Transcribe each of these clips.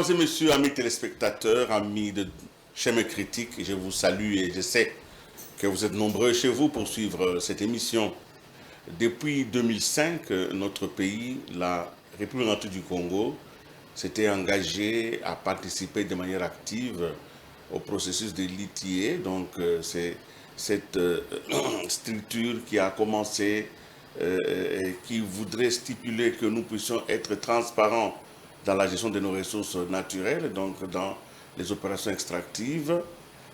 Mesdames et messieurs, amis téléspectateurs, amis de chaîne critique, je vous salue et je sais que vous êtes nombreux chez vous pour suivre cette émission. Depuis 2005, notre pays, la République du Congo, s'était engagé à participer de manière active au processus de l'ITIE. Donc c'est cette structure qui a commencé, qui voudrait stipuler que nous puissions être transparents dans la gestion de nos ressources naturelles, donc dans les opérations extractives.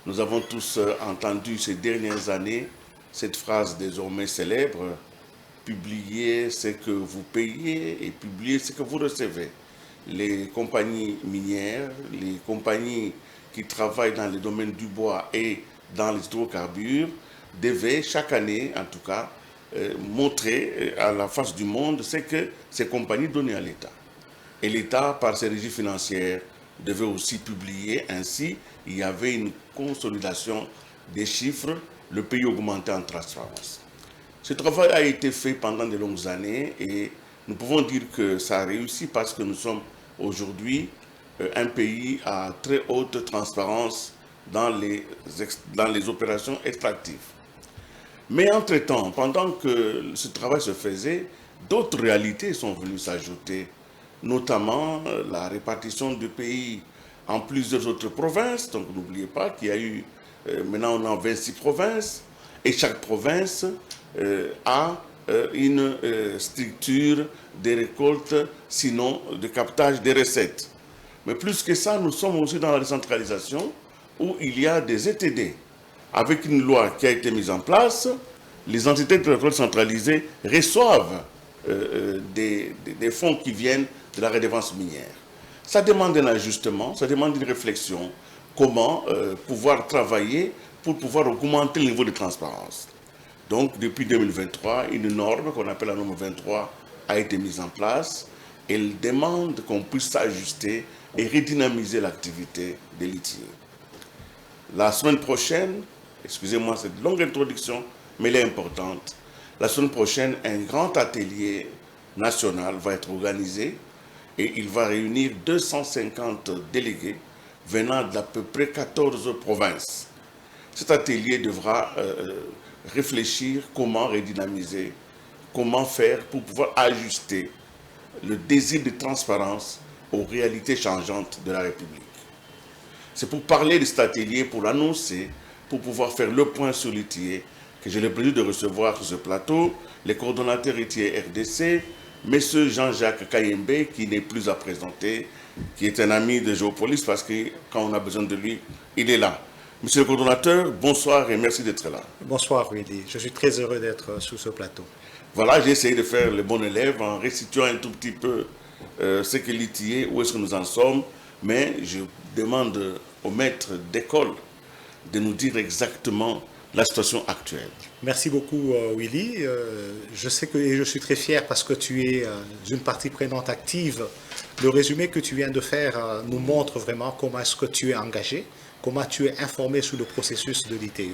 Nous avons tous entendu ces dernières années cette phrase désormais célèbre: publiez ce que vous payez et publiez ce que vous recevez. Les compagnies minières, les compagnies qui travaillent dans le domaine du bois et dans les hydrocarbures devaient chaque année, en tout cas, montrer à la face du monde ce que ces compagnies donnaient à l'État. Et l'État, par ses régies financières, devait aussi publier. Ainsi, il y avait une consolidation des chiffres, le pays augmentait en transparence. Ce travail a été fait pendant de longues années et nous pouvons dire que ça a réussi parce que nous sommes aujourd'hui un pays à très haute transparence dans les opérations extractives. Mais entre-temps, pendant que ce travail se faisait, d'autres réalités sont venues s'ajouter, notamment la répartition du pays en plusieurs autres provinces. Donc n'oubliez pas qu'il y a eu, maintenant on a 26 provinces, et chaque province a une structure de récolte, sinon de captage des recettes. Mais plus que ça, nous sommes aussi dans la décentralisation, où il y a des ETD. Avec une loi qui a été mise en place, les entités de récolte centralisées reçoivent des fonds qui viennent de la redevance minière. Ça demande un ajustement, ça demande une réflexion. Comment pouvoir travailler pour pouvoir augmenter le niveau de transparence. Donc, depuis 2023, une norme qu'on appelle la norme 23 a été mise en place. Elle demande qu'on puisse s'ajuster et redynamiser l'activité de l'ITIE. La semaine prochaine, excusez-moi cette longue introduction, mais elle est importante. La semaine prochaine, un grand atelier national va être organisé et il va réunir 250 délégués venant d'à peu près 14 provinces. Cet atelier devra réfléchir comment redynamiser, comment faire pour pouvoir ajuster le désir de transparence aux réalités changeantes de la République. C'est pour parler de cet atelier, pour l'annoncer, pour pouvoir faire le point sur l'ITIE, que j'ai le plaisir de recevoir sur ce plateau les coordonnateurs ITIE RDC, M. Jean-Jacques Kayembe, qui n'est plus à présenter, qui est un ami de Géopolis, parce que quand on a besoin de lui, il est là. Monsieur le coordonnateur, bonsoir et merci d'être là. Bonsoir Willy, je suis très heureux d'être sur ce plateau. Voilà, j'ai essayé de faire le bon élève en restituant un tout petit peu ce que l'ITIE, où est-ce que nous en sommes, mais je demande au maître d'école de nous dire exactement la situation actuelle. Merci beaucoup Willy. Je sais que et je suis très fier parce que tu es une partie prenante active. Le résumé que tu viens de faire nous montre vraiment comment est-ce que tu es engagé, comment tu es informé sur le processus de l'ITIE.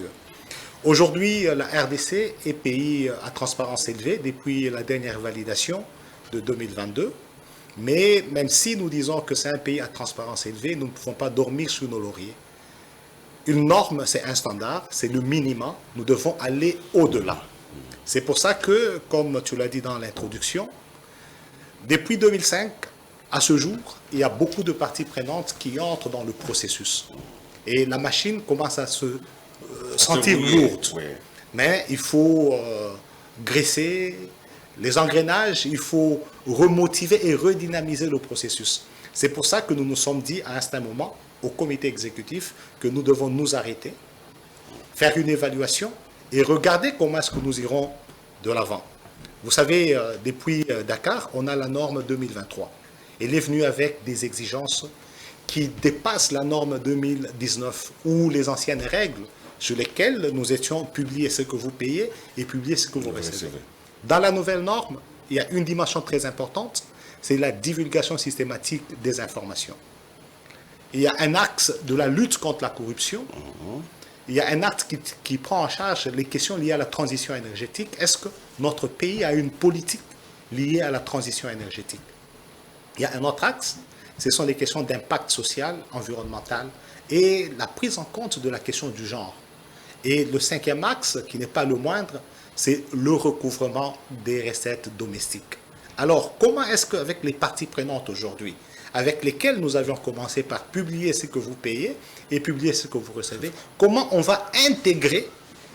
Aujourd'hui, la RDC est pays à transparence élevée depuis la dernière validation de 2022. Mais même si nous disons que c'est un pays à transparence élevée, nous ne pouvons pas dormir sur nos lauriers. Une norme, c'est un standard, c'est le minimum. Nous devons aller au-delà. C'est pour ça que, comme tu l'as dit dans l'introduction, depuis 2005 à ce jour, il y a beaucoup de parties prenantes qui entrent dans le processus. Et la machine commence à se sentir lourde. Oui. Mais il faut graisser les engrenages, il faut remotiver et redynamiser le processus. C'est pour ça que nous nous sommes dit à un certain moment, au comité exécutif, que nous devons nous arrêter, faire une évaluation et regarder comment est-ce que nous irons de l'avant. Vous savez, depuis Dakar, on a la norme 2023. Elle est venue avec des exigences qui dépassent la norme 2019 ou les anciennes règles sur lesquelles nous étions publiés ce que vous payez et publier ce que vous recevez. Dans la nouvelle norme, il y a une dimension très importante, c'est la divulgation systématique des informations. Il y a un axe de la lutte contre la corruption. Il y a un acte qui prend en charge les questions liées à la transition énergétique. Est-ce que notre pays a une politique liée à la transition énergétique? Il y a un autre axe, ce sont les questions d'impact social, environnemental et la prise en compte de la question du genre. Et le cinquième axe, qui n'est pas le moindre, c'est le recouvrement des recettes domestiques. Alors, comment est-ce qu'avec les parties prenantes aujourd'hui, avec lesquelles nous avions commencé par publier ce que vous payez et publier ce que vous recevez, comment on va intégrer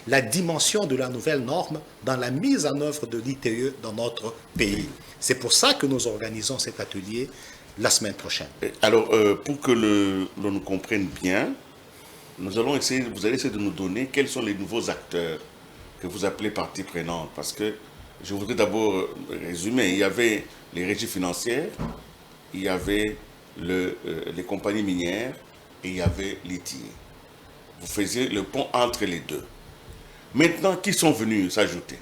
la dimension de la nouvelle norme dans la mise en œuvre de l'ITE dans notre pays? C'est pour ça que nous organisons cet atelier la semaine prochaine. Alors, pour que l'on nous comprenne bien, vous allez essayer de nous donner quels sont les nouveaux acteurs que vous appelez parties prenantes. Parce que je voudrais d'abord résumer. Il y avait les régies financières, il y avait les compagnies minières et il y avait l'ITIE. Vous faisiez le pont entre les deux. Maintenant, qui sont venus s'ajouter?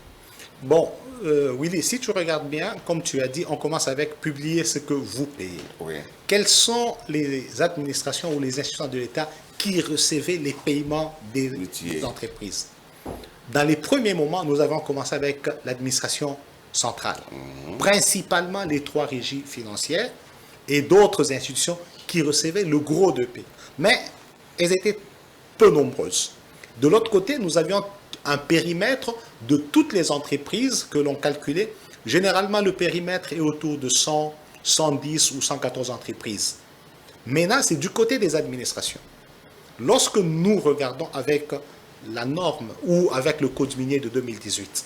Bon, Willy, si tu regardes bien, comme tu as dit, on commence avec publier ce que vous payez. Oui. Quelles sont les administrations ou les institutions de l'État qui recevaient les paiements des entreprises? Dans les premiers moments, nous avons commencé avec l'administration centrale, principalement les 3 régies financières et d'autres institutions qui recevaient le gros de paie. Mais elles étaient peu nombreuses. De l'autre côté, nous avions un périmètre de toutes les entreprises que l'on calculait. Généralement, le périmètre est autour de 100, 110 ou 114 entreprises. Maintenant, c'est du côté des administrations. Lorsque nous regardons avec la norme ou avec le code minier de 2018,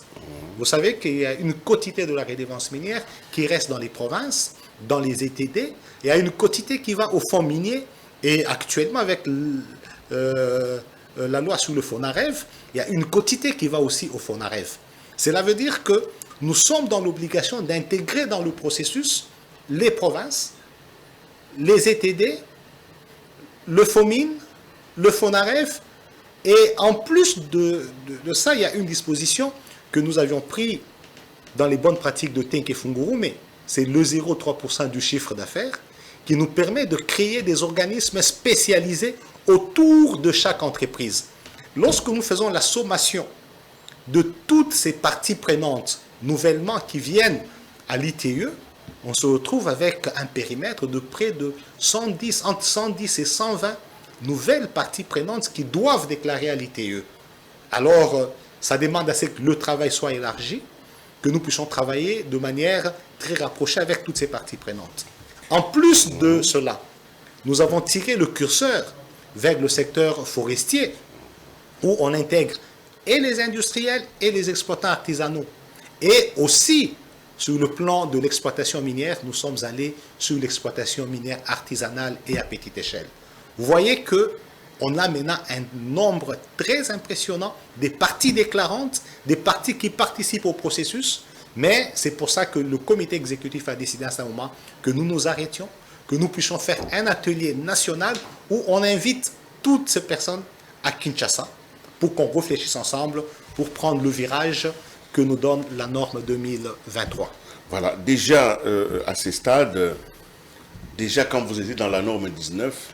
vous savez qu'il y a une quotité de la redevance minière qui reste dans les provinces, dans les ETD. Il y a une quotité qui va au fonds minier. Et actuellement, avec la loi sur le FONAREV, il y a une quotité qui va aussi au FONAREV. Cela veut dire que nous sommes dans l'obligation d'intégrer dans le processus les provinces, les ETD, le FOMIN, le FONAREV, et en plus de ça, il y a une disposition que nous avions prise dans les bonnes pratiques de Tenke Funguru, mais c'est le 0,3% du chiffre d'affaires, qui nous permet de créer des organismes spécialisés autour de chaque entreprise. Lorsque nous faisons la sommation de toutes ces parties prenantes nouvellement qui viennent à l'ITE, on se retrouve avec un périmètre de près de 110, entre 110 et 120 nouvelles parties prenantes qui doivent déclarer à l'ITE. Alors, ça demande à ce que le travail soit élargi, que nous puissions travailler de manière très rapprochée avec toutes ces parties prenantes. En plus de cela, nous avons tiré le curseur vers le secteur forestier, où on intègre et les industriels et les exploitants artisanaux. Et aussi, sur le plan de l'exploitation minière, nous sommes allés sur l'exploitation minière artisanale et à petite échelle. Vous voyez qu'on a maintenant un nombre très impressionnant des parties déclarantes, des parties qui participent au processus, mais c'est pour ça que le comité exécutif a décidé à ce moment que nous nous arrêtions, que nous puissions faire un atelier national où on invite toutes ces personnes à Kinshasa pour qu'on réfléchisse ensemble pour prendre le virage que nous donne la norme 2023. Voilà, déjà à ce stade, déjà quand vous étiez dans la norme 19,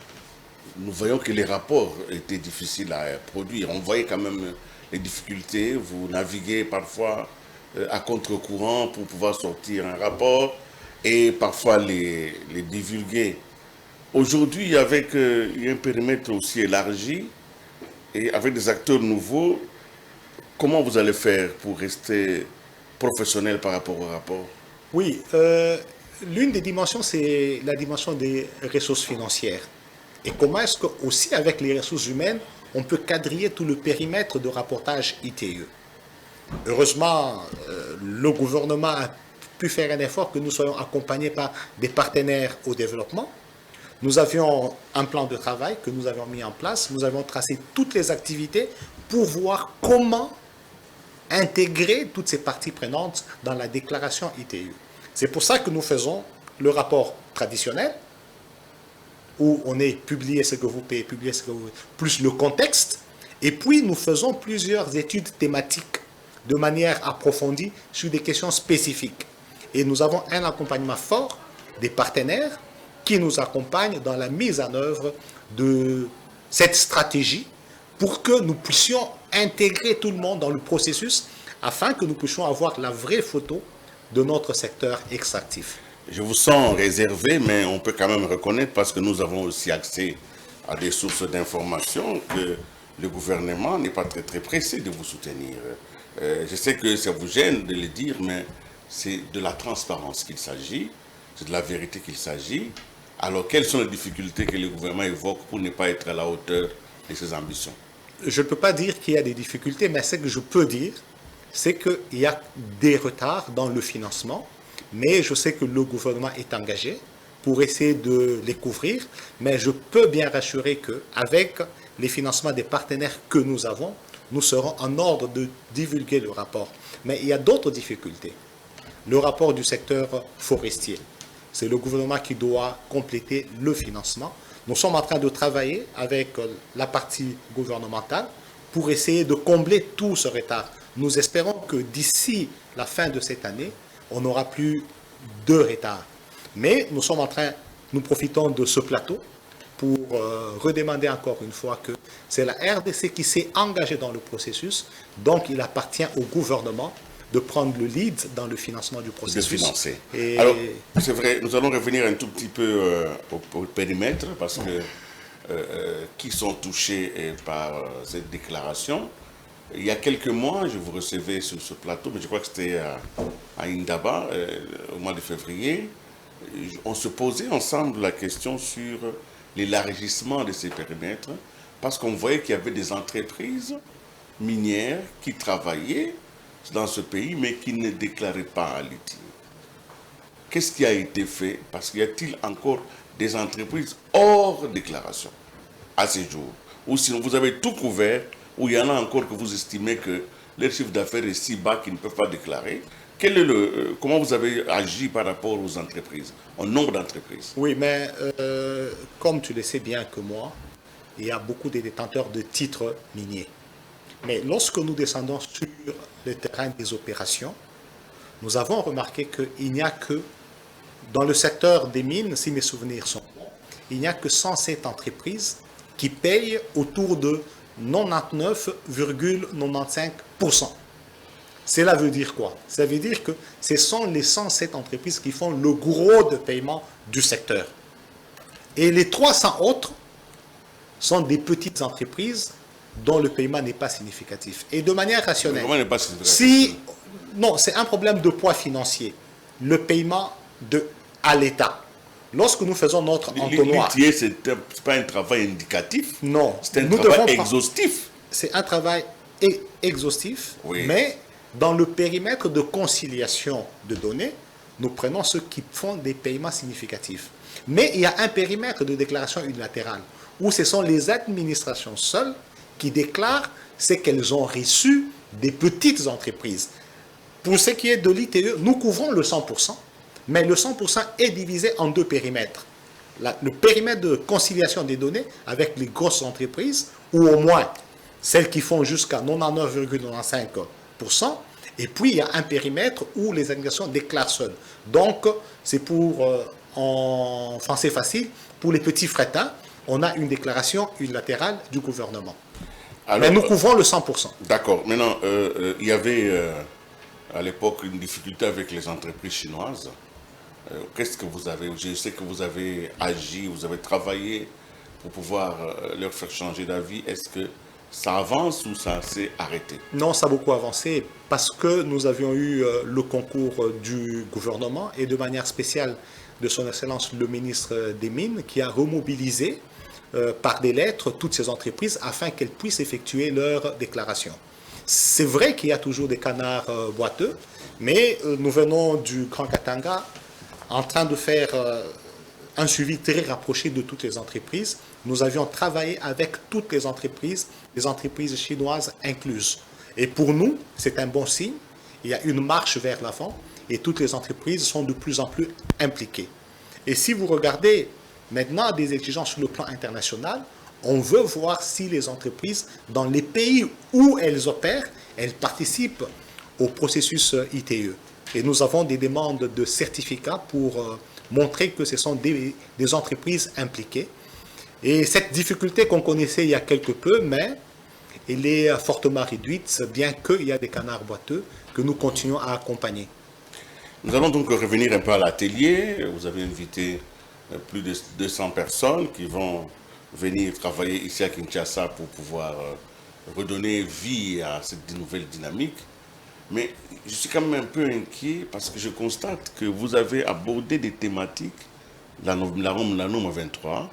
nous voyons que les rapports étaient difficiles à produire. On voyait quand même les difficultés, vous naviguez parfois à contre-courant pour pouvoir sortir un rapport et parfois les divulguer. Aujourd'hui, avec un périmètre aussi élargi et avec des acteurs nouveaux, comment vous allez faire pour rester professionnel par rapport au rapport? Oui, l'une des dimensions, c'est la dimension des ressources financières. Et comment est-ce que, aussi avec les ressources humaines, on peut quadriller tout le périmètre de rapportage ITE? Heureusement, le gouvernement a pu faire un effort que nous soyons accompagnés par des partenaires au développement. Nous avions un plan de travail que nous avions mis en place. Nous avons tracé toutes les activités pour voir comment intégrer toutes ces parties prenantes dans la déclaration ITE. C'est pour ça que nous faisons le rapport traditionnel, où on est publié ce que vous payez, publié ce que vous payez, plus le contexte. Et puis, nous faisons plusieurs études thématiques de manière approfondie sur des questions spécifiques. Et nous avons un accompagnement fort des partenaires qui nous accompagnent dans la mise en œuvre de cette stratégie pour que nous puissions intégrer tout le monde dans le processus afin que nous puissions avoir la vraie photo de notre secteur extractif. Je vous sens réservé, mais on peut quand même reconnaître, parce que nous avons aussi accès à des sources d'informations, que le gouvernement n'est pas très très pressé de vous soutenir. Je sais que ça vous gêne de le dire, mais c'est de la transparence qu'il s'agit, c'est de la vérité qu'il s'agit. Alors, quelles sont les difficultés que le gouvernement évoque pour ne pas être à la hauteur de ses ambitions? Je ne peux pas dire qu'il y a des difficultés, mais ce que je peux dire, c'est qu'il y a des retards dans le financement, mais je sais que le gouvernement est engagé pour essayer de les couvrir, mais je peux bien rassurer qu'avec les financements des partenaires que nous avons, nous serons en ordre de divulguer le rapport. Mais il y a d'autres difficultés. Le rapport du secteur forestier, c'est le gouvernement qui doit compléter le financement. Nous sommes en train de travailler avec la partie gouvernementale pour essayer de combler tout ce retard. Nous espérons que d'ici la fin de cette année, on n'aura plus de retard. Mais nous profitons de ce plateau pour redemander encore une fois que c'est la RDC qui s'est engagée dans le processus, donc il appartient au gouvernement de prendre le lead dans le financement du processus. De financer. Alors, c'est vrai, nous allons revenir un tout petit peu au périmètre, parce que qui sont touchés par cette déclaration. Il y a quelques mois, je vous recevais sur ce plateau, mais je crois que c'était à Indaba, au mois de février. On se posait ensemble la question sur l'élargissement de ces périmètres, parce qu'on voyait qu'il y avait des entreprises minières qui travaillaient dans ce pays, mais qui ne déclaraient pas à l'ITI. Qu'est-ce qui a été fait? Parce qu'il y a-t-il encore des entreprises hors déclaration à ces jours? Ou sinon vous avez tout couvert, ou il y en a encore que vous estimez que leur chiffre d'affaires est si bas qu'ils ne peuvent pas déclarer? Comment vous avez agi par rapport aux entreprises, au nombre d'entreprises? Oui, mais comme tu le sais bien que moi, il y a beaucoup de détenteurs de titres miniers. Mais lorsque nous descendons sur le terrain des opérations, nous avons remarqué qu'il n'y a que, dans le secteur des mines, si mes souvenirs sont bons, il n'y a que 107 entreprises qui payent autour de 99,95%. Cela veut dire quoi? Ça veut dire que ce sont les 107 entreprises qui font le gros de paiement du secteur. Et les 300 autres sont des petites entreprises dont le paiement n'est pas significatif. Et de manière rationnelle, Le paiement n'est pas significatif. non, c'est un problème de poids financier. Le paiement à l'État. Lorsque nous faisons notre entonnoir... L'ITIE, ce n'est pas un travail indicatif. Non. C'est un travail exhaustif. C'est un travail exhaustif, oui. Mais dans le périmètre de conciliation de données, nous prenons ceux qui font des paiements significatifs. Mais il y a un périmètre de déclaration unilatérale où ce sont les administrations seules qui déclarent ce qu'elles ont reçu des petites entreprises. Pour ce qui est de l'ITE, nous couvrons le 100%, mais le 100% est divisé en deux périmètres. Le périmètre de conciliation des données avec les grosses entreprises, ou au moins celles qui font jusqu'à 99,95%, et puis il y a un périmètre où les organisations déclarent seules. Donc, c'est en français facile, pour les petits frétins, on a une déclaration unilatérale du gouvernement. Alors, mais nous couvrons le 100%. D'accord. Maintenant, il y avait à l'époque une difficulté avec les entreprises chinoises. Qu'est-ce que vous avez? Je sais que vous avez agi, vous avez travaillé pour pouvoir leur faire changer d'avis. Est-ce que ça avance ou ça s'est arrêté? Non, ça a beaucoup avancé parce que nous avions eu le concours du gouvernement et de manière spéciale de son Excellence le ministre des Mines qui a remobilisé par des lettres toutes ces entreprises afin qu'elles puissent effectuer leur déclaration. C'est vrai qu'il y a toujours des canards boiteux, mais nous venons du Grand Katanga en train de faire un suivi très rapproché de toutes les entreprises. Nous avions travaillé avec toutes les entreprises chinoises incluses. Et pour nous, c'est un bon signe. Il y a une marche vers l'avant et toutes les entreprises sont de plus en plus impliquées. Et si vous regardez maintenant des exigences sur le plan international, on veut voir si les entreprises, dans les pays où elles opèrent, elles participent au processus ITE. Et nous avons des demandes de certificats pour montrer que ce sont des entreprises impliquées. Et cette difficulté qu'on connaissait il y a quelque peu, mais elle est fortement réduite, bien qu'il y a des canards boiteux que nous continuons à accompagner. Nous allons donc revenir un peu à l'atelier. Vous avez invité plus de 200 personnes qui vont venir travailler ici à Kinshasa pour pouvoir redonner vie à cette nouvelle dynamique. Mais je suis quand même un peu inquiet parce que je constate que vous avez abordé des thématiques, la norme 23,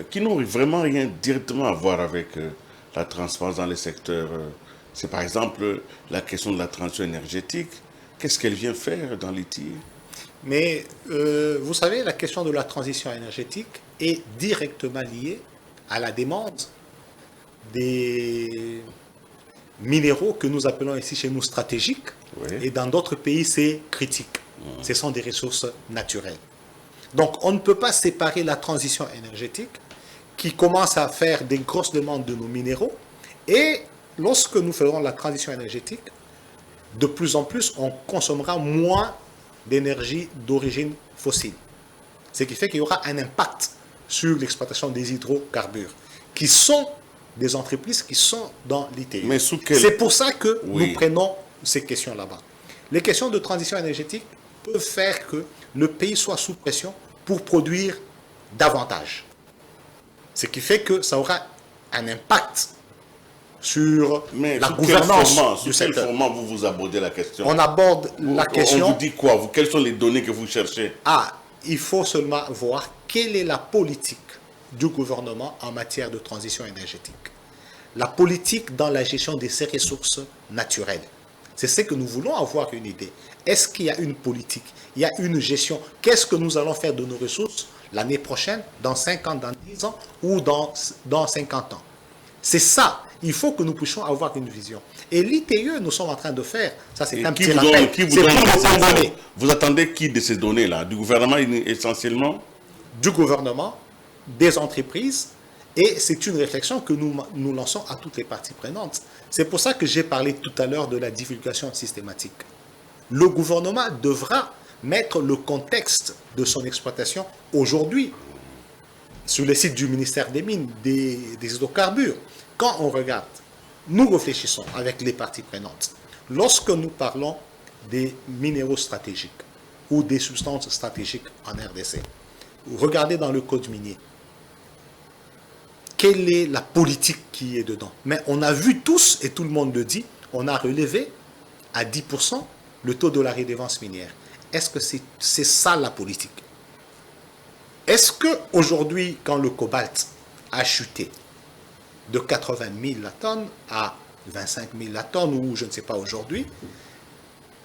qui n'ont vraiment rien directement à voir avec la transparence dans les secteurs. C'est par exemple la question de la transition énergétique. Qu'est-ce qu'elle vient faire dans l'ITI? Mais vous savez, la question de la transition énergétique est directement liée à la demande des minéraux que nous appelons ici chez nous stratégiques, Oui. et dans d'autres pays c'est critique. Ce sont des ressources naturelles. Donc on ne peut pas séparer la transition énergétique qui commence à faire des grosses demandes de nos minéraux, et lorsque nous ferons la transition énergétique, de plus en plus on consommera moins d'énergie d'origine fossile. Ce qui fait qu'il y aura un impact sur l'exploitation des hydrocarbures, qui sont des entreprises qui sont dans l'ITI. Mais sous quel... C'est pour ça que Oui. nous prenons ces questions là-bas. Les questions de transition énergétique peuvent faire que le pays soit sous pression pour produire davantage. Ce qui fait que ça aura un impact sur Mais la sous gouvernance du quel secteur. format vous abordez la question? On aborde la On question... vous dit quoi? Quelles sont les données que vous cherchez? Ah, il faut seulement voir quelle est la politique du gouvernement en matière de transition énergétique. La politique dans la gestion de ces ressources naturelles. C'est ce que nous voulons avoir une idée. Est-ce qu'il y a une politique? Il y a une gestion? Qu'est-ce que nous allons faire de nos ressources l'année prochaine, dans 5 ans, dans 10 ans ou dans 50 ans? C'est ça. Il faut que nous puissions avoir une vision. Et l'ITE, nous sommes en train de faire, ça c'est Et un qui petit vous rappel, donne, qui vous c'est donne pour ces les fins infos? d'année. Vous attendez qui de ces données-là? Du gouvernement essentiellement? Du gouvernement, des entreprises, et c'est une réflexion que nous lançons à toutes les parties prenantes. C'est pour ça que j'ai parlé tout à l'heure de la divulgation systématique. Le gouvernement devra mettre le contexte de son exploitation aujourd'hui sur le site du ministère des Mines, des hydrocarbures. Quand on regarde, nous réfléchissons avec les parties prenantes. Lorsque nous parlons des minéraux stratégiques ou des substances stratégiques en RDC, regardez dans le code minier. Quelle est la politique qui est dedans? Mais on a vu tous, et tout le monde le dit, on a relevé à 10% le taux de la redevance minière. Est-ce que c'est ça la politique? Est-ce qu'aujourd'hui, quand le cobalt a chuté de 80 000 la tonne à 25 000 la tonne, ou je ne sais pas aujourd'hui,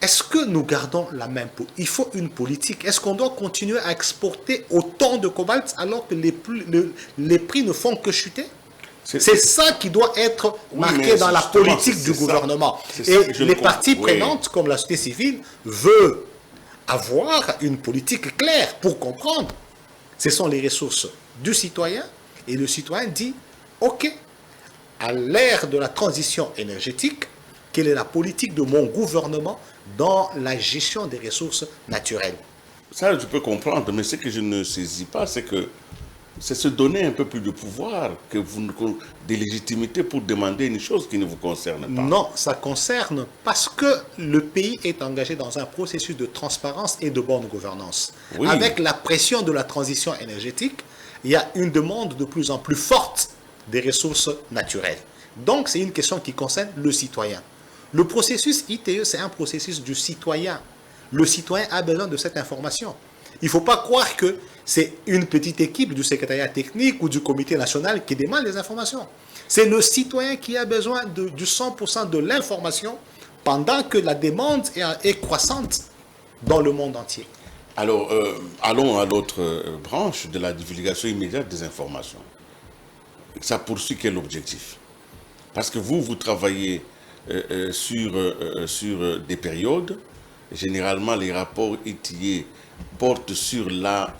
est-ce que nous gardons la même politique? Il faut une politique. Est-ce qu'on doit continuer à exporter autant de cobalt alors que les prix ne font que chuter? C'est ça qui doit être marqué dans la politique du gouvernement. Et les parties prenantes, comme la société civile, veulent avoir une politique claire pour comprendre. Ce sont les ressources du citoyen, et le citoyen dit, OK, à l'ère de la transition énergétique, quelle est la politique de mon gouvernement dans la gestion des ressources naturelles? Ça, je peux comprendre, mais ce que je ne saisis pas, c'est que c'est se donner un peu plus de pouvoir, de légitimité pour demander une chose qui ne vous concerne pas. Non, ça concerne parce que le pays est engagé dans un processus de transparence et de bonne gouvernance. Oui. Avec la pression de la transition énergétique, il y a une demande de plus en plus forte des ressources naturelles. Donc, c'est une question qui concerne le citoyen. Le processus ITE, c'est un processus du citoyen. Le citoyen a besoin de cette information. Il ne faut pas croire que c'est une petite équipe du secrétariat technique ou du comité national qui demande les informations. C'est le citoyen qui a besoin du 100% de l'information pendant que la demande est croissante dans le monde entier. Alors, allons à l'autre branche de la divulgation immédiate des informations. Ça poursuit quel objectif? Parce que vous travaillez sur des périodes. Généralement, les rapports étayés portent sur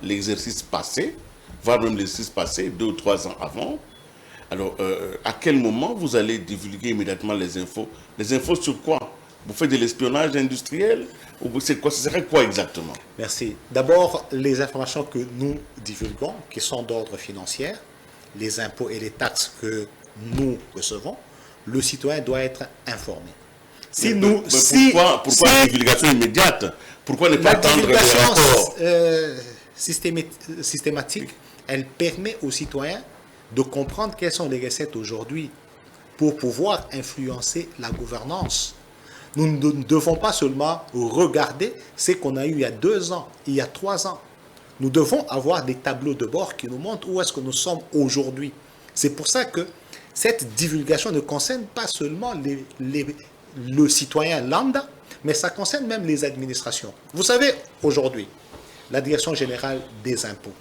l'exercice passé, voire même l'exercice passé, 2 ou 3 ans avant. Alors, à quel moment vous allez divulguer immédiatement les infos? Les infos sur quoi? Vous faites de l'espionnage industriel? Ou c'est quoi? Ce serait quoi exactement? Merci. D'abord, les informations que nous divulguons, qui sont d'ordre financier, les impôts et les taxes que nous recevons, le citoyen doit être informé. Si pourquoi la divulgation immédiate? Pourquoi ne pas la attendre les divulgation rapports? systématique, elle permet aux citoyens de comprendre quelles sont les recettes aujourd'hui pour pouvoir influencer la gouvernance. Nous ne devons pas seulement regarder ce qu'on a eu il y a 2 ans, il y a 3 ans. Nous devons avoir des tableaux de bord qui nous montrent où est-ce que nous sommes aujourd'hui. C'est pour ça que cette divulgation ne concerne pas seulement le citoyen lambda, mais ça concerne même les administrations. Vous savez, aujourd'hui, la Direction générale des impôts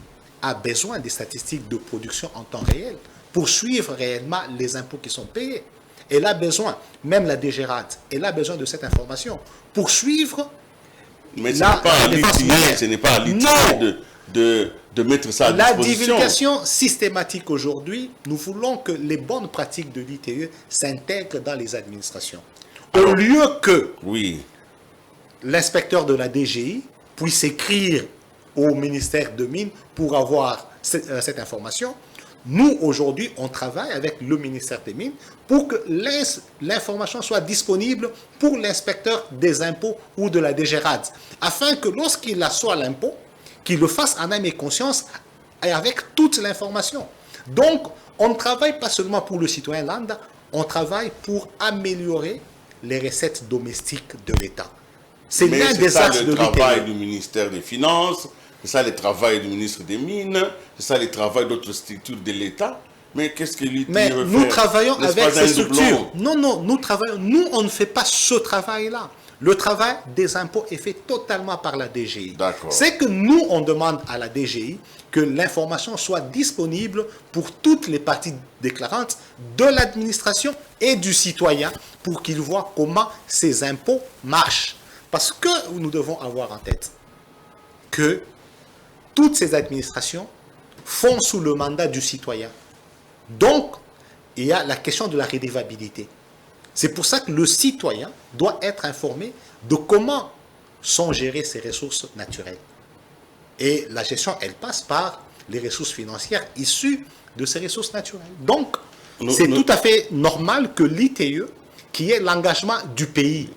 a besoin des statistiques de production en temps réel pour suivre réellement les impôts qui sont payés. Elle a besoin, même la DGRAD, elle a besoin de cette information pour suivre. Mais ce n'est pas à l'ITIE de mettre ça à disposition. La divulgation systématique aujourd'hui, nous voulons que les bonnes pratiques de l'ITE s'intègrent dans les administrations. Au lieu que l'inspecteur de la DGI puisse écrire au ministère de Mines pour avoir cette information, nous, aujourd'hui, on travaille avec le ministère des Mines pour que l'information soit disponible pour l'inspecteur des impôts ou de la DGRAD, afin que lorsqu'il assoit l'impôt, qu'il le fasse en âme et conscience et avec toute l'information. Donc, on ne travaille pas seulement pour le citoyen lambda, on travaille pour améliorer les recettes domestiques de l'État. C'est l'un des axes de l'ITE. C'est ça le travail du ministère des Finances, c'est ça le travail du ministre des Mines, c'est ça le travail d'autres structures de l'État. Mais qu'est-ce que l'ITE veut faire? Mais nous travaillons avec ces structures. Non, nous travaillons. Nous, on ne fait pas ce travail-là. Le travail des impôts est fait totalement par la DGI. C'est que nous, on demande à la DGI que l'information soit disponible pour toutes les parties déclarantes de l'administration et du citoyen pour qu'il voit comment ces impôts marchent. Parce que nous devons avoir en tête que toutes ces administrations font sous le mandat du citoyen. Donc, il y a la question de la redevabilité. C'est pour ça que le citoyen doit être informé de comment sont gérées ces ressources naturelles. Et la gestion, elle passe par les ressources financières issues de ces ressources naturelles. Donc, c'est tout à fait normal que l'ITE, qui est l'engagement du pays,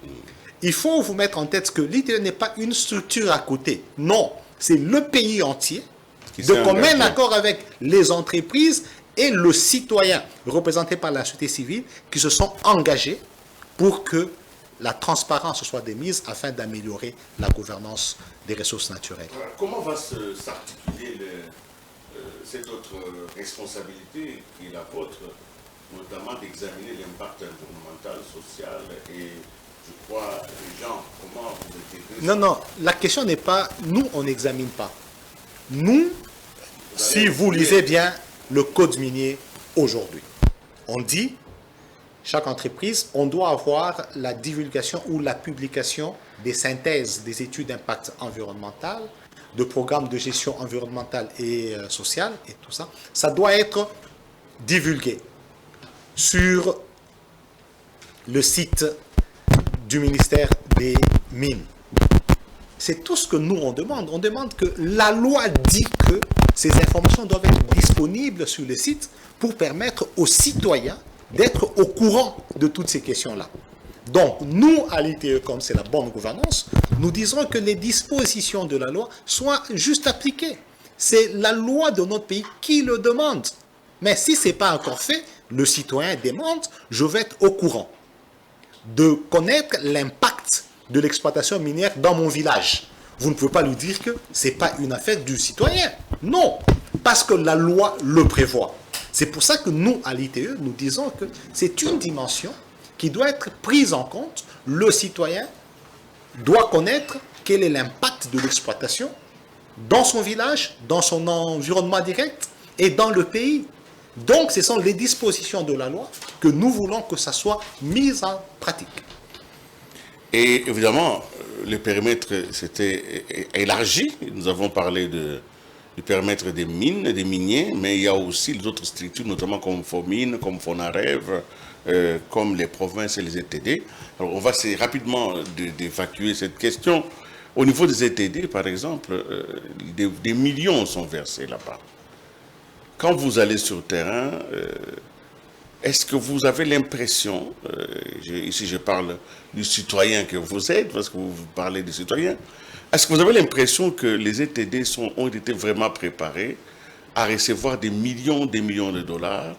il faut vous mettre en tête que l'ITE n'est pas une structure à côté. Non, c'est le pays entier, de commun accord avec les entreprises et le citoyen, représenté par la société civile, qui se sont engagés pour que la transparence soit démise afin d'améliorer la gouvernance des ressources naturelles. Comment va s'articuler cette autre responsabilité qui est la vôtre, notamment d'examiner l'impact environnemental, social et, je crois, les gens, comment vous intégrez? Non, la question n'est pas, nous, on n'examine pas. Nous, si vous lisez bien le code minier aujourd'hui, on dit, chaque entreprise, on doit avoir la divulgation ou la publication des synthèses des études d'impact environnemental, de programmes de gestion environnementale et sociale, et tout ça. Ça doit être divulgué sur le site du ministère des Mines. C'est tout ce que nous, on demande. On demande que la loi dit que ces informations doivent être disponibles sur le site pour permettre aux citoyens d'être au courant de toutes ces questions-là. Donc, nous, à l'ITE, comme c'est la bonne gouvernance, nous disons que les dispositions de la loi soient juste appliquées. C'est la loi de notre pays qui le demande. Mais si ce n'est pas encore fait, le citoyen demande, je vais être au courant de connaître l'impact de l'exploitation minière dans mon village. Vous ne pouvez pas lui dire que ce n'est pas une affaire du citoyen. Non, parce que la loi le prévoit. C'est pour ça que nous, à l'ITE, nous disons que c'est une dimension qui doit être prise en compte. Le citoyen doit connaître quel est l'impact de l'exploitation dans son village, dans son environnement direct et dans le pays. Donc, ce sont les dispositions de la loi que nous voulons que ça soit mis en pratique. Et évidemment, le périmètre s'était élargi. Nous avons parlé du périmètre des mines, des miniers, mais il y a aussi d'autres structures, notamment comme Fomine, comme Fonarev, comme les provinces et les ETD. Alors, on va essayer rapidement d'évacuer cette question. Au niveau des ETD, par exemple, des millions sont versés là-bas. Quand vous allez sur le terrain, est-ce que vous avez l'impression, ici je parle du citoyen que vous êtes, parce que vous parlez des citoyens, est-ce que vous avez l'impression que les ETD ont été vraiment préparés à recevoir des millions de dollars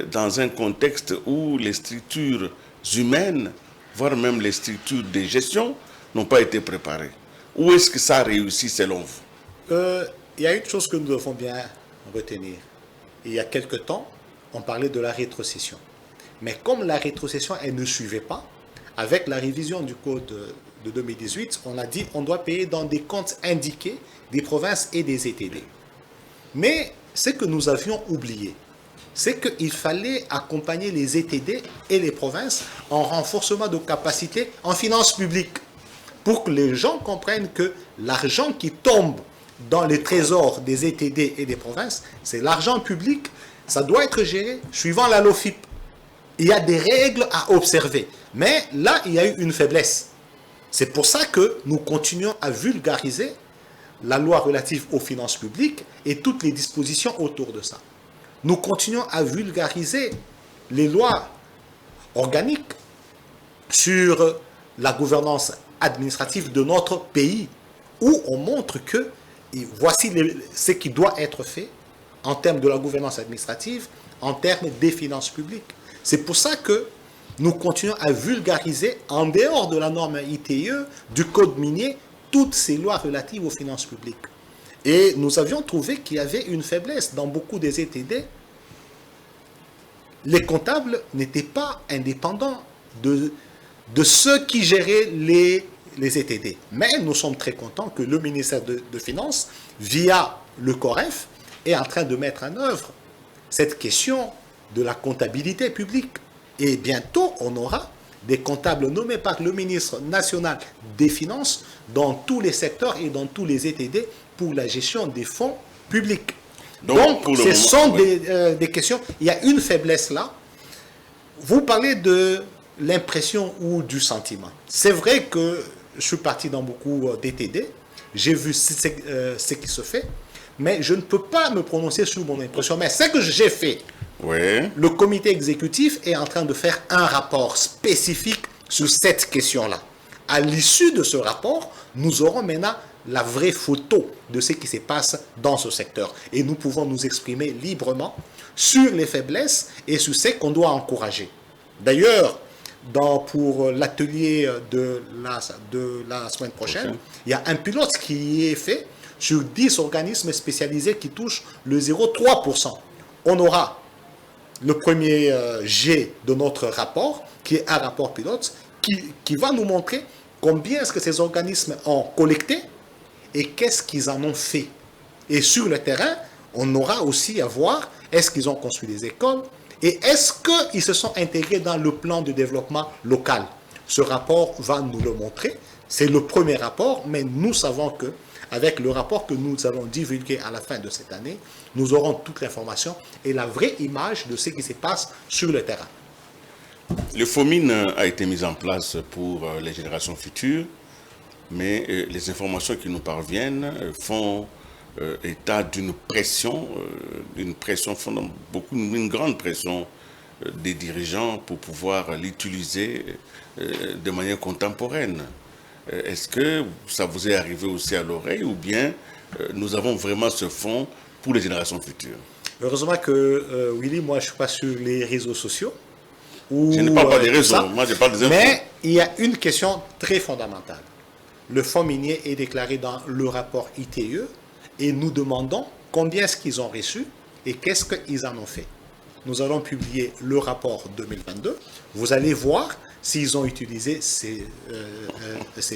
dans un contexte où les structures humaines, voire même les structures de gestion, n'ont pas été préparées? Où est-ce que ça a réussi selon vous? Il y a une chose que nous devons bien retenir. Il y a quelque temps, on parlait de la rétrocession. Mais comme la rétrocession, elle ne suivait pas, avec la révision du code de 2018, on a dit qu'on doit payer dans des comptes indiqués des provinces et des ETD. Mais ce que nous avions oublié, c'est qu'il fallait accompagner les ETD et les provinces en renforcement de capacité en finances publiques, pour que les gens comprennent que l'argent qui tombe dans les trésors des ETD et des provinces, c'est l'argent public, ça doit être géré suivant la LOFIP. Il y a des règles à observer. Mais là, il y a eu une faiblesse. C'est pour ça que nous continuons à vulgariser la loi relative aux finances publiques et toutes les dispositions autour de ça. Nous continuons à vulgariser les lois organiques sur la gouvernance administrative de notre pays, où on montre que voici ce qui doit être fait en termes de la gouvernance administrative, en termes des finances publiques. C'est pour ça que nous continuons à vulgariser, en dehors de la norme ITIE, du code minier, toutes ces lois relatives aux finances publiques. Et nous avions trouvé qu'il y avait une faiblesse dans beaucoup des ETD. Les comptables n'étaient pas indépendants de ceux qui géraient les ETD. Mais nous sommes très contents que le ministère de Finances, via le COREF, est en train de mettre en œuvre cette question de la comptabilité publique. Et bientôt, on aura des comptables nommés par le ministre national des Finances dans tous les secteurs et dans tous les ETD pour la gestion des fonds publics. Donc ce sont des questions. Il y a une faiblesse là. Vous parlez de l'impression ou du sentiment. C'est vrai que je suis parti dans beaucoup d'ETD. J'ai vu ce qui se fait. Mais je ne peux pas me prononcer sur mon impression. Mais ce que j'ai fait, le comité exécutif est en train de faire un rapport spécifique sur cette question-là. À l'issue de ce rapport, nous aurons maintenant la vraie photo de ce qui se passe dans ce secteur. Et nous pouvons nous exprimer librement sur les faiblesses et sur ce qu'on doit encourager. D'ailleurs, pour l'atelier de la semaine prochaine, il y a un pilote qui est fait sur 10 organismes spécialisés qui touchent le 0,3%. On aura le premier G de notre rapport, qui est un rapport pilote, qui va nous montrer combien est-ce que ces organismes ont collecté et qu'est-ce qu'ils en ont fait. Et sur le terrain, on aura aussi à voir, est-ce qu'ils ont construit des écoles et est-ce qu'ils se sont intégrés dans le plan de développement local. Ce rapport va nous le montrer. C'est le premier rapport, mais nous savons que avec le rapport que nous allons divulguer à la fin de cette année, nous aurons toute l'information et la vraie image de ce qui se passe sur le terrain. Le FOMIN a été mis en place pour les générations futures, mais les informations qui nous parviennent font état d'une pression une grande pression des dirigeants pour pouvoir l'utiliser de manière contemporaine. Est-ce que ça vous est arrivé aussi à l'oreille ou bien nous avons vraiment ce fonds pour les générations futures? Heureusement que, Willy, moi je ne suis pas sur les réseaux sociaux. Je ne parle pas des réseaux, moi je parle des infos. Mais il y a une question très fondamentale. Le fonds minier est déclaré dans le rapport ITIE et nous demandons combien est-ce qu'ils ont reçu et qu'est-ce qu'ils en ont fait. Nous allons publier le rapport 2022. Vous allez voir s'ils ont utilisé ces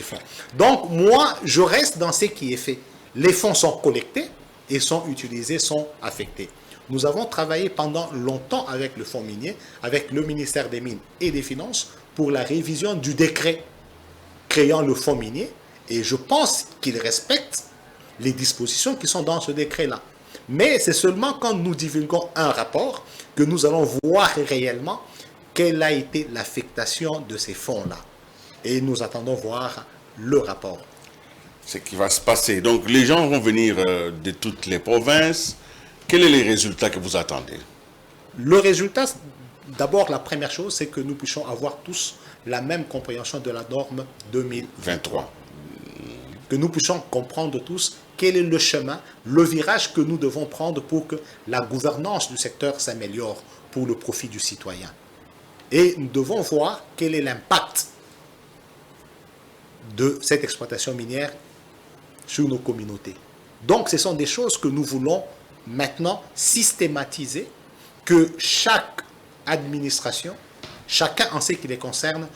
fonds. Donc, moi, je reste dans ce qui est fait. Les fonds sont collectés et sont utilisés, sont affectés. Nous avons travaillé pendant longtemps avec le fonds minier, avec le ministère des Mines et des Finances, pour la révision du décret créant le fonds minier. Et je pense qu'ils respectent les dispositions qui sont dans ce décret-là. Mais c'est seulement quand nous divulguons un rapport que nous allons voir réellement quelle a été l'affectation de ces fonds-là. Et nous attendons voir le rapport. Ce qui va se passer. Donc les gens vont venir de toutes les provinces. Quels sont les résultats que vous attendez? Le résultat d'abord, la première chose, c'est que nous puissions avoir tous la même compréhension de la norme 2023. Que nous puissions comprendre tous quel est le chemin, le virage que nous devons prendre pour que la gouvernance du secteur s'améliore pour le profit du citoyen. Et nous devons voir quel est l'impact de cette exploitation minière sur nos communautés. Donc, ce sont des choses que nous voulons maintenant systématiser, que chaque administration, chacun en ce qui les concerne,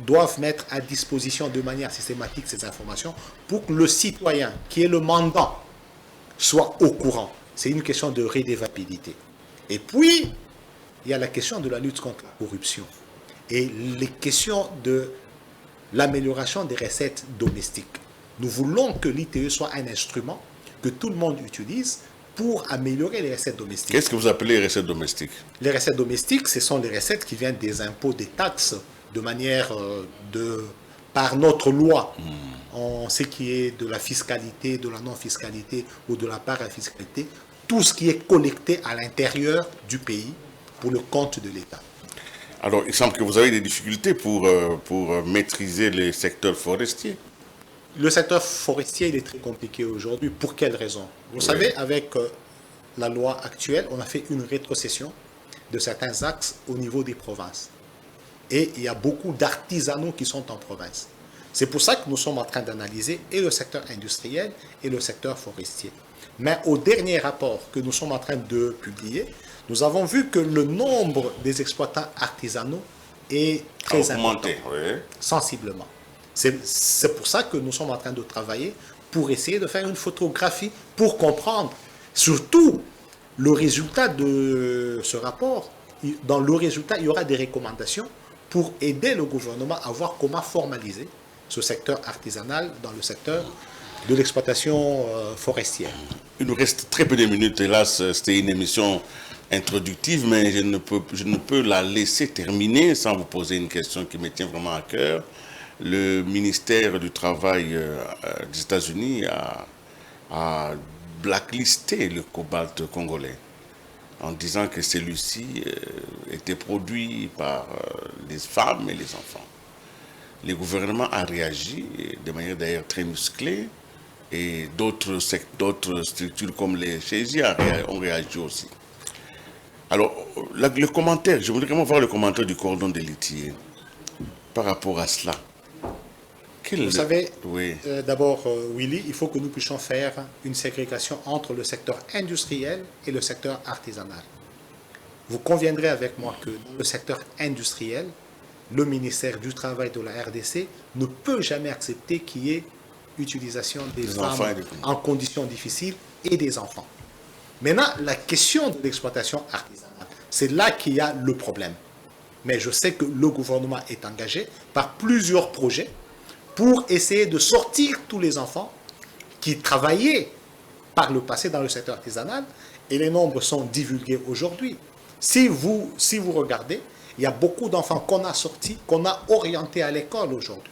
doivent mettre à disposition de manière systématique ces informations pour que le citoyen, qui est le mandant, soit au courant. C'est une question de redevabilité. Et puis, il y a la question de la lutte contre la corruption et les questions de l'amélioration des recettes domestiques. Nous voulons que l'ITE soit un instrument que tout le monde utilise pour améliorer les recettes domestiques. Qu'est-ce que vous appelez les recettes domestiques? Les recettes domestiques, ce sont les recettes qui viennent des impôts, des taxes, de manière par notre loi, en ce qui est de la fiscalité, de la non-fiscalité ou de la parafiscalité, tout ce qui est collecté à l'intérieur du pays pour le compte de l'État. Alors, il semble que vous avez des difficultés pour maîtriser les secteurs forestiers. Le secteur forestier, il est très compliqué aujourd'hui. Pour quelles raisons? Vous savez, avec la loi actuelle, on a fait une rétrocession de certains axes au niveau des provinces. Et il y a beaucoup d'artisanaux qui sont en province. C'est pour ça que nous sommes en train d'analyser et le secteur industriel et le secteur forestier. Mais au dernier rapport que nous sommes en train de publier, nous avons vu que le nombre des exploitants artisanaux est très important, sensiblement. C'est pour ça que nous sommes en train de travailler pour essayer de faire une photographie, pour comprendre surtout le résultat de ce rapport. Dans le résultat, il y aura des recommandations pour aider le gouvernement à voir comment formaliser ce secteur artisanal dans le secteur de l'exploitation forestière. Il nous reste très peu de minutes, hélas, c'était une émission introductive, mais je ne peux la laisser terminer sans vous poser une question qui me tient vraiment à cœur. Le ministère du Travail des États-Unis a blacklisté le cobalt congolais en disant que celui-ci était produit par les femmes et les enfants. Le gouvernement a réagi de manière d'ailleurs très musclée et d'autres structures comme les CESI ont réagi aussi. Alors, le commentaire, je voudrais vraiment voir le commentaire du cordon de Litier par rapport à cela. Vous savez, oui. D'abord, Willy, il faut que nous puissions faire une ségrégation entre le secteur industriel et le secteur artisanal. Vous conviendrez avec moi que dans le secteur industriel, le ministère du Travail de la RDC ne peut jamais accepter qu'il y ait utilisation des femmes en conditions difficiles et des enfants. Maintenant, la question de l'exploitation artisanale, c'est là qu'il y a le problème. Mais je sais que le gouvernement est engagé par plusieurs projets pour essayer de sortir tous les enfants qui travaillaient par le passé dans le secteur artisanal, et les nombres sont divulgués aujourd'hui. Si vous regardez, il y a beaucoup d'enfants qu'on a sortis, qu'on a orientés à l'école aujourd'hui.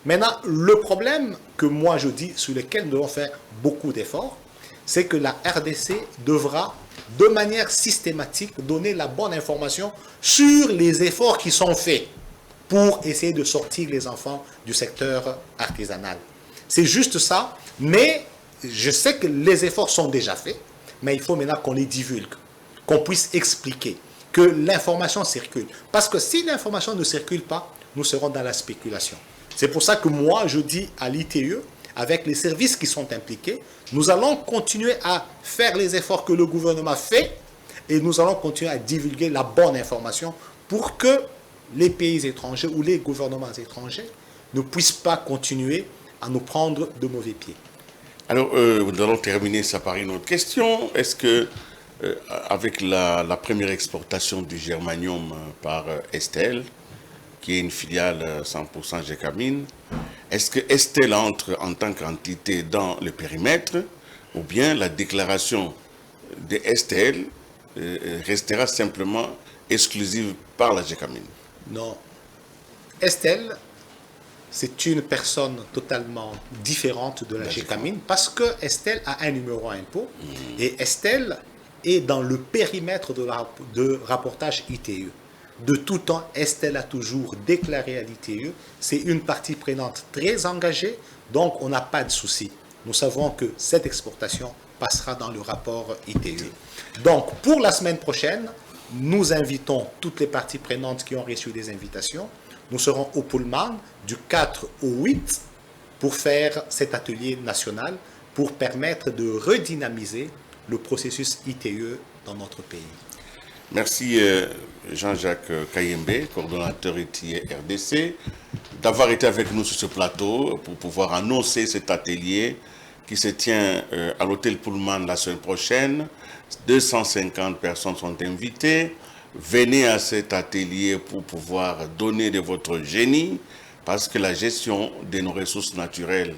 Maintenant, le problème que moi je dis, sur lequel nous devons faire beaucoup d'efforts, c'est que la RDC devra, de manière systématique, donner la bonne information sur les efforts qui sont faits pour essayer de sortir les enfants du secteur artisanal. C'est juste ça, mais je sais que les efforts sont déjà faits, mais il faut maintenant qu'on les divulgue, qu'on puisse expliquer, que l'information circule. Parce que si l'information ne circule pas, nous serons dans la spéculation. C'est pour ça que moi, je dis à l'ITE, avec les services qui sont impliqués, nous allons continuer à faire les efforts que le gouvernement fait et nous allons continuer à divulguer la bonne information pour que les pays étrangers ou les gouvernements étrangers ne puissent pas continuer à nous prendre de mauvais pieds. Alors, nous allons terminer ça par une autre question. Est-ce que, avec la première exportation du germanium par Estelle, qui est une filiale 100% Gécamine, est-ce que Estelle entre en tant qu'entité dans le périmètre ou bien la déclaration de Estelle restera simplement exclusive par la Gécamine? Non. Estelle, c'est une personne totalement différente de la Gécamine parce que Estelle a un numéro à impôt et Estelle est dans le périmètre de rapportage ITE. De tout temps, Estelle a toujours déclaré à l'ITE, c'est une partie prenante très engagée, donc on n'a pas de souci. Nous savons que cette exportation passera dans le rapport ITE. Donc, pour la semaine prochaine, nous invitons toutes les parties prenantes qui ont reçu des invitations. Nous serons au Pullman du 4 au 8 pour faire cet atelier national pour permettre de redynamiser le processus ITE dans notre pays. Merci Jean-Jacques Kayembe, coordonnateur ITIE RDC, d'avoir été avec nous sur ce plateau pour pouvoir annoncer cet atelier qui se tient à l'hôtel Pullman la semaine prochaine. 250 personnes sont invitées. Venez à cet atelier pour pouvoir donner de votre génie, parce que la gestion de nos ressources naturelles,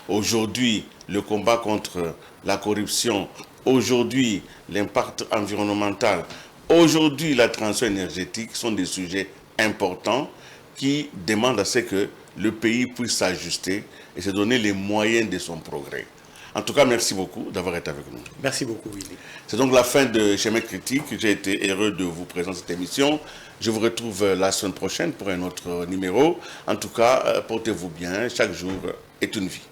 aujourd'hui, le combat contre la corruption, aujourd'hui, l'impact environnemental, aujourd'hui, la transition énergétique sont des sujets importants qui demandent à ce que le pays puisse s'ajuster et se donner les moyens de son progrès. En tout cas, merci beaucoup d'avoir été avec nous. Merci beaucoup, Willy. C'est donc la fin de Chemin Critique. J'ai été heureux de vous présenter cette émission. Je vous retrouve la semaine prochaine pour un autre numéro. En tout cas, portez-vous bien. Chaque jour est une vie.